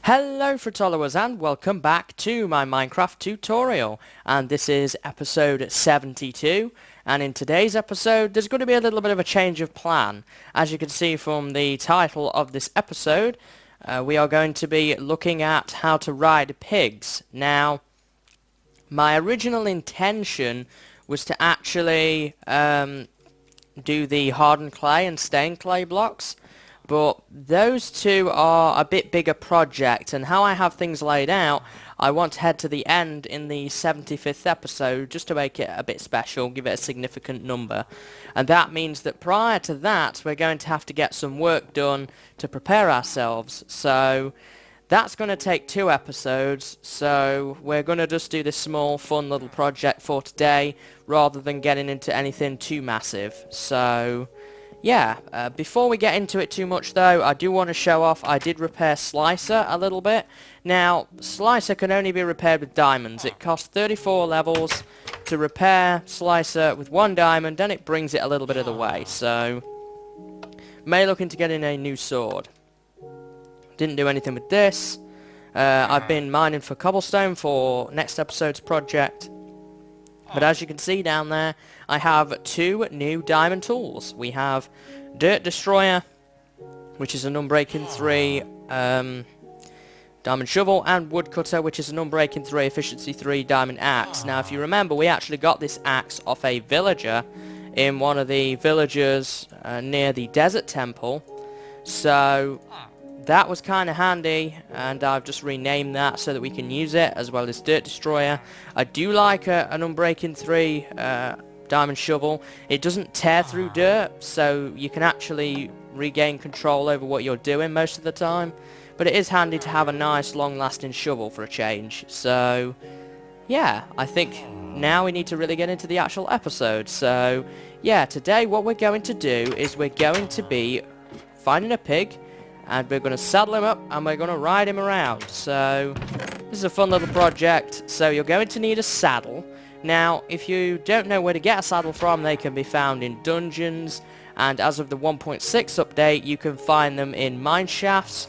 Hello followers and welcome back to my Minecraft tutorial, and this is episode 72, and in today's episode there's going to be a little bit of a change of plan. As you can see from the title of this episode, we are going to be looking at how to ride pigs. Now, my original intention was to actually do the hardened clay and stained clay blocks, but those two are a bit bigger project, and how I have things laid out, I want to head to the end in the 75th episode just to make it a bit special, give it a significant number. And that means that prior to that we're going to have to get some work done to prepare ourselves. So that's going to take 2 episodes, so we're going to just do this small fun little project for today rather than getting into anything too massive. So yeah, before we get into it too much though, I do want to show off I did repair Slicer a little bit. Now, Slicer can only be repaired with diamonds. It costs 34 levels to repair Slicer with 1 diamond, and it brings it a little bit of the way. So, may look into getting a new sword. Didn't do anything with this. I've been mining for cobblestone for next episode's project. But as you can see down there, I have 2 new diamond tools. We have Dirt Destroyer, which is an Unbreaking 3 diamond shovel, and Woodcutter, which is an Unbreaking 3 efficiency 3 diamond axe. Now, if you remember, we actually got this axe off a villager in one of the villages near the desert temple. So that was kind of handy, and I've just renamed that so that we can use it, as well as Dirt Destroyer. I do like an Unbreaking 3 diamond shovel. It doesn't tear through dirt, so you can actually regain control over what you're doing most of the time. But it is handy to have a nice long-lasting shovel for a change. So yeah, I think now we need to really get into the actual episode. So yeah, today what we're going to do is we're going to be finding a pig, and we're going to saddle him up and we're going to ride him around. So this is a fun little project. So you're going to need a saddle. Now, if you don't know where to get a saddle from, they can be found in dungeons, and as of the 1.6 update you can find them in mine shafts,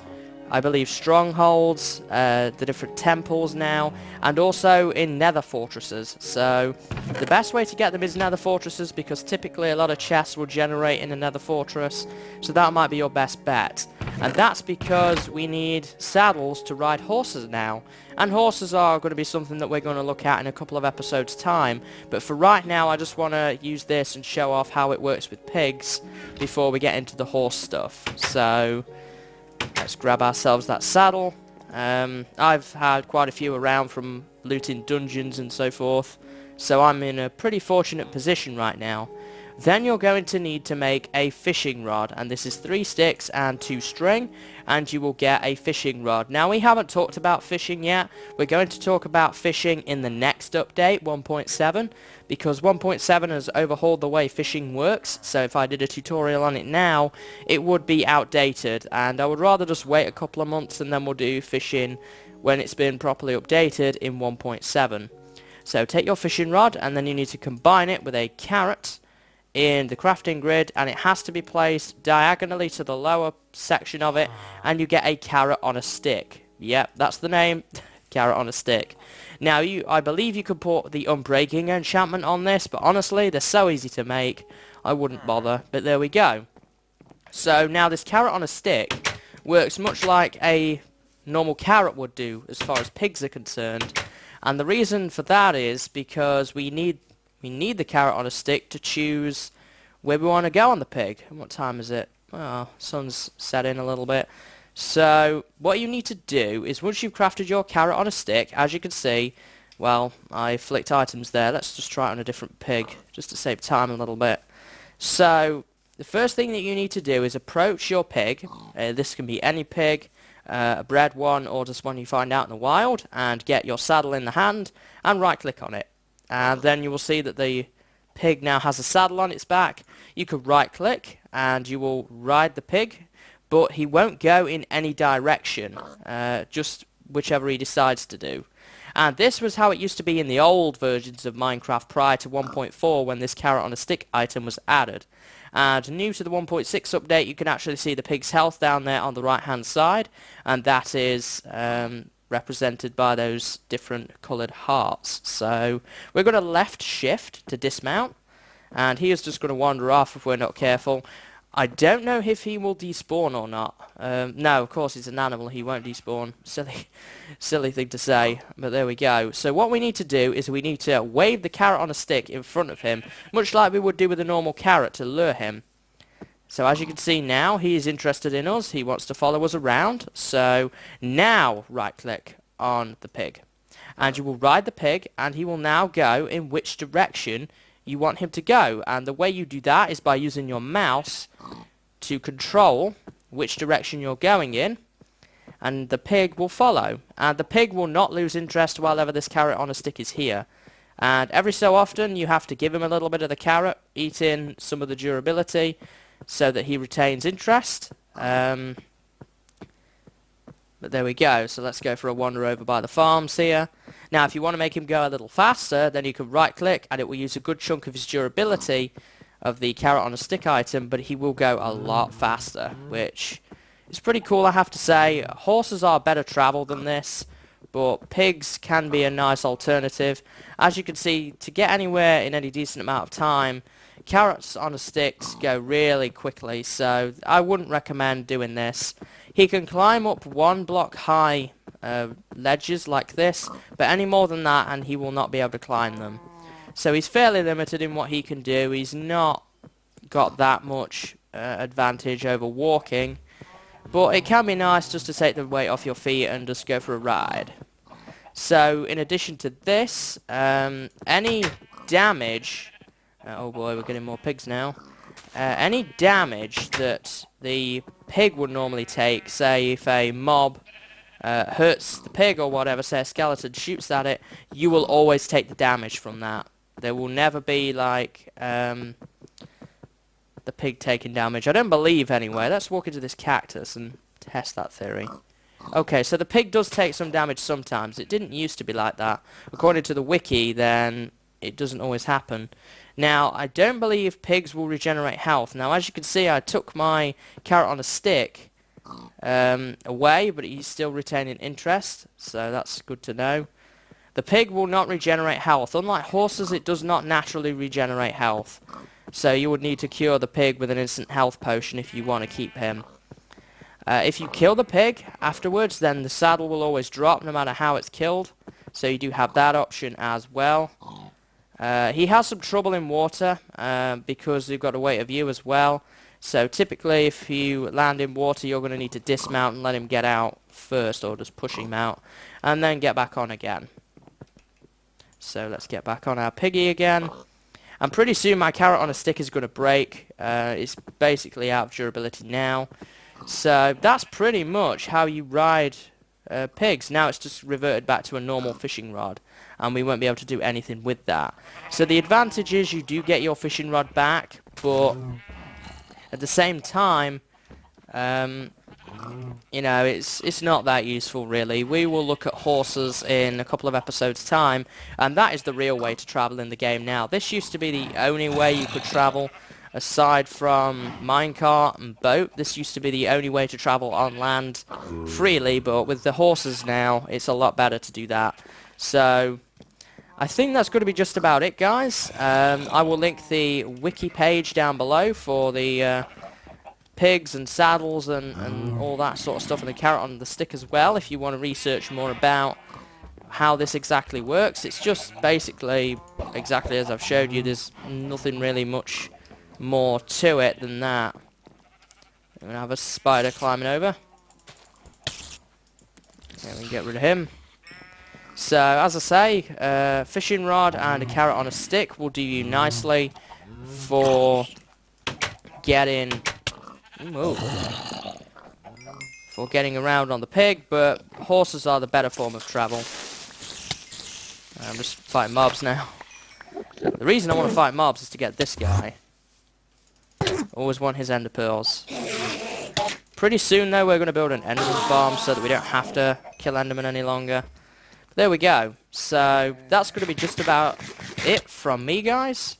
I believe strongholds, the different temples now, and also in nether fortresses. So the best way to get them is nether fortresses, because typically a lot of chests will generate in a nether fortress, so that might be your best bet. And that's because we need saddles to ride horses now, and horses are going to be something that we're going to look at in a couple of episodes time. But for right now, I just want to use this and show off how it works with pigs before we get into the horse stuff. So let's grab ourselves that saddle. I've had quite a few around from looting dungeons and so forth, so I'm in a pretty fortunate position right now. Then you're going to need to make a fishing rod, and this is 3 sticks and 2 string, and you will get a fishing rod. Now, we haven't talked about fishing yet. We're going to talk about fishing in the next update, 1.7, because 1.7 has overhauled the way fishing works, so if I did a tutorial on it now, it would be outdated, and I would rather just wait a couple of months and then we'll do fishing when it's been properly updated in 1.7. So take your fishing rod, and then you need to combine it with a carrot in the crafting grid, and it has to be placed diagonally to the lower section of it, and you get a carrot on a stick. Yep, that's the name, carrot on a stick. Now, I believe you could put the Unbreaking enchantment on this, but honestly, they're so easy to make, I wouldn't bother, but there we go. So now this carrot on a stick works much like a normal carrot would do as far as pigs are concerned, and the reason for that is because we need the carrot on a stick to choose where we want to go on the pig. And what time is it? Oh, sun's set in a little bit. So what you need to do is, once you've crafted your carrot on a stick, as you can see, well, I flicked items there. Let's just try it on a different pig, just to save time a little bit. So the first thing that you need to do is approach your pig. This can be any pig, a bred one, or just one you find out in the wild, and get your saddle in the hand and right click on it. And then you will see that the pig now has a saddle on its back. You could right click and you will ride the pig, but he won't go in any direction, just whichever he decides to do. And this was how it used to be in the old versions of Minecraft prior to 1.4, when this carrot on a stick item was added. And new to the 1.6 update, you can actually see the pig's health down there on the right hand side, and that is represented by those different coloured hearts. So we're going to left shift to dismount, and he is just going to wander off if we're not careful. I don't know if he will despawn or not. No, of course he's an animal, he won't despawn. Silly thing to say, but there we go. So what we need to do is we need to wave the carrot on a stick in front of him, much like we would do with a normal carrot to lure him. So as you can see now, he is interested in us, he wants to follow us around. So now right click on the pig, and you will ride the pig, and he will now go in which direction you want him to go. And the way you do that is by using your mouse to control which direction you're going in, and the pig will follow. And the pig will not lose interest while ever this carrot on a stick is here. And every so often you have to give him a little bit of the carrot, eat in some of the durability, so that he retains interest. But there we go. So let's go for a wander over by the farms here. Now if you want to make him go a little faster, then you can right click and it will use a good chunk of his durability of the carrot on a stick item, but he will go a lot faster, which is pretty cool, I have to say. Horses are better travel than this, but pigs can be a nice alternative. As you can see, to get anywhere in any decent amount of time, carrots on a stick go really quickly, so I wouldn't recommend doing this. He can climb up 1 block high ledges like this, but any more than that and he will not be able to climb them. So he's fairly limited in what he can do. He's not got that much advantage over walking, but it can be nice just to take the weight off your feet and just go for a ride. So in addition to this, any damage... oh boy, we're getting more pigs now. Any damage that the pig would normally take, say if a mob hurts the pig or whatever, say a skeleton shoots at it, you will always take the damage from that. There will never be like the pig taking damage. I don't believe anyway. Let's walk into this cactus and test that theory. Okay, so the pig does take some damage sometimes. It didn't used to be like that. According to the wiki, then it doesn't always happen. Now, I don't believe pigs will regenerate health. Now, as you can see, I took my carrot on a stick away, but he's still retaining interest, so that's good to know. The pig will not regenerate health. Unlike horses, it does not naturally regenerate health. So you would need to cure the pig with an instant health potion if you want to keep him. If you kill the pig afterwards, then the saddle will always drop no matter how it's killed. So you do have that option as well. He has some trouble in water because you've got a weight of you as well. So typically if you land in water, you're going to need to dismount and let him get out first, or just push him out and then get back on again. So let's get back on our piggy again. And pretty soon my carrot on a stick is going to break. It's basically out of durability now. So that's pretty much how you ride pigs. Now it's just reverted back to a normal fishing rod, and we won't be able to do anything with that. So the advantage is you do get your fishing rod back, but at the same time, you know, it's not that useful really. We will look at horses in a couple of episodes time, and that is the real way to travel in the game now. This used to be the only way you could travel. Aside from minecart and boat, this used to be the only way to travel on land freely, but with the horses now, it's a lot better to do that. So, I think that's going to be just about it, guys. I will link the wiki page down below for the pigs and saddles and all that sort of stuff, and the carrot on the stick as well, if you want to research more about how this exactly works. It's just basically exactly as I've showed you. There's nothing really much more to it than that. I'm gonna have a spider climbing over. There, we can get rid of him. So as I say, fishing rod and a carrot on a stick will do you nicely for getting around on the pig, but horses are the better form of travel. I'm just fighting mobs now. The reason I want to fight mobs is to get this guy. Always want his ender pearls. Pretty soon though we're going to build an enderman farm so that we don't have to kill endermen any longer. But there we go. So that's going to be just about it from me, guys.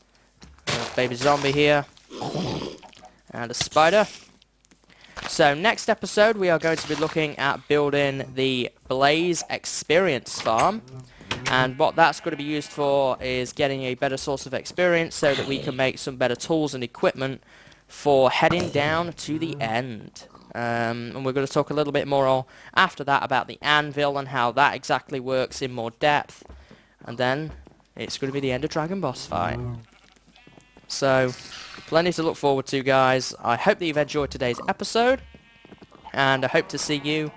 Baby zombie here. and a spider. So next episode we are going to be looking at building the Blaze Experience Farm, and what that's going to be used for is getting a better source of experience so that we can make some better tools and equipment for heading down to the end. And we're going to talk a little bit more after that about the anvil and how that exactly works in more depth, and then it's going to be the Ender Dragon boss fight. So, plenty to look forward to, guys. I hope that you've enjoyed today's episode, and I hope to see you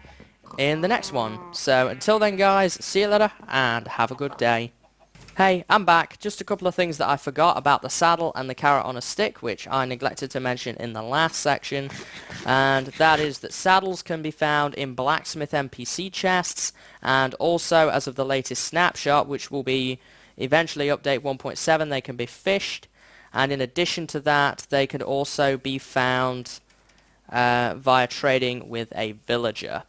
in the next one. So, until then, guys, see you later, and have a good day. Hey, I'm back. Just a couple of things that I forgot about the saddle and the carrot on a stick, which I neglected to mention in the last section, and that is that saddles can be found in blacksmith NPC chests, and also, as of the latest snapshot, which will be eventually update 1.7, they can be fished. And in addition to that, they can also be found via trading with a villager.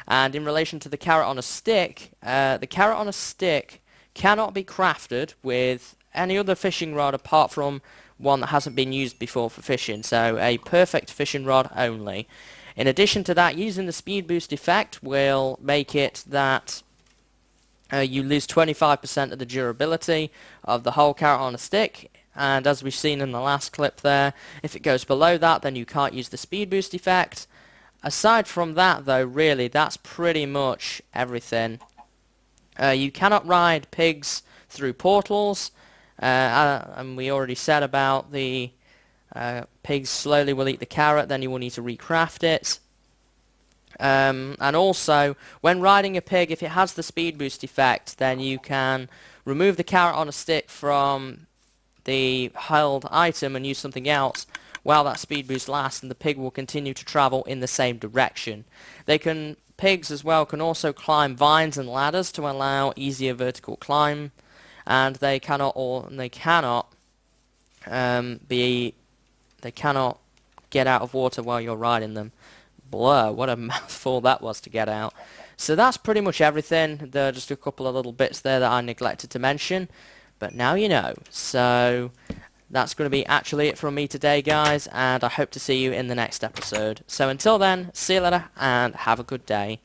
And in relation to the carrot on a stick, the carrot on a stick cannot be crafted with any other fishing rod apart from one that hasn't been used before for fishing. So a perfect fishing rod only. In addition to that, using the speed boost effect will make it that you lose 25% of the durability of the whole carrot on a stick. And as we've seen in the last clip there, if it goes below that, then you can't use the speed boost effect. Aside from that, though, really, that's pretty much everything. You cannot ride pigs through portals, and we already said about the pigs slowly will eat the carrot, then you will need to recraft it. And also, when riding a pig, if it has the speed boost effect, then you can remove the carrot on a stick from the held item and use something else while that speed boost lasts, and the pig will continue to travel in the same direction. Pigs as well can also climb vines and ladders to allow easier vertical climb, and they cannot get out of water while you're riding them. Blur, what a mouthful that was to get out. So that's pretty much everything. There are just a couple of little bits there that I neglected to mention, but now you know. So that's going to be actually it from me today, guys, and I hope to see you in the next episode. So until then, see you later, and have a good day.